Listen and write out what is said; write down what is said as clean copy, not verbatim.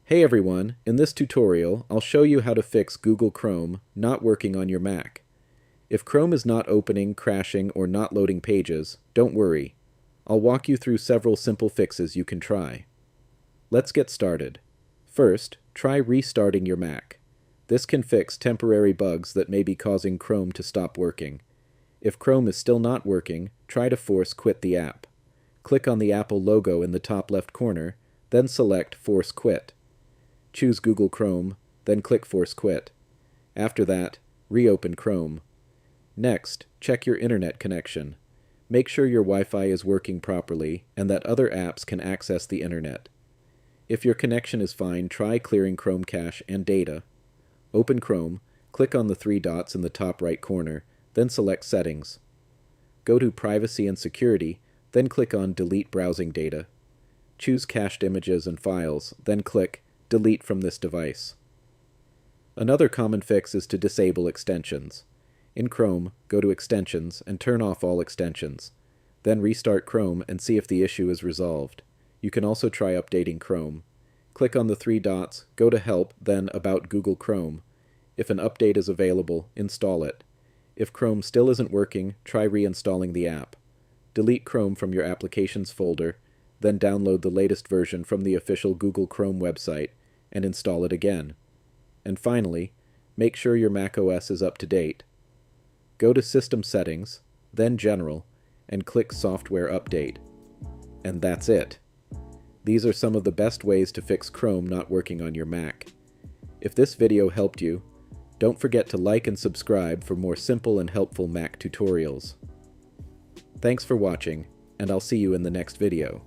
Hey everyone, in this tutorial, I'll show you how to fix Google Chrome not working on your Mac. If Chrome is not opening, crashing, or not loading pages, don't worry. I'll walk you through several simple fixes you can try. Let's get started. First, try restarting your Mac. This can fix temporary bugs that may be causing Chrome to stop working. If Chrome is still not working, try to force quit the app. Click on the Apple logo in the top left corner, then select Force Quit. Choose Google Chrome, then click Force Quit. After that, reopen Chrome. Next, check your internet connection. Make sure your Wi-Fi is working properly and that other apps can access the internet. If your connection is fine, try clearing Chrome cache and data. Open Chrome, click on the three dots in the top right corner, then select Settings. Go to Privacy and Security, then click on Delete Browsing Data. Choose Cached Images and Files, then click Delete from this device. Another common fix is to disable extensions. In Chrome, go to Extensions and turn off all extensions. Then restart Chrome and see if the issue is resolved. You can also try updating Chrome. Click on the three dots, go to Help, then About Google Chrome. If an update is available, install it. If Chrome still isn't working, try reinstalling the app. Delete Chrome from your Applications folder, then download the latest version from the official Google Chrome website and install it again. And finally, make sure your macOS is up to date. Go to System Settings, then General, and click Software Update. And that's it. These are some of the best ways to fix Chrome not working on your Mac. If this video helped you, don't forget to like and subscribe for more simple and helpful Mac tutorials. Thanks for watching, and I'll see you in the next video.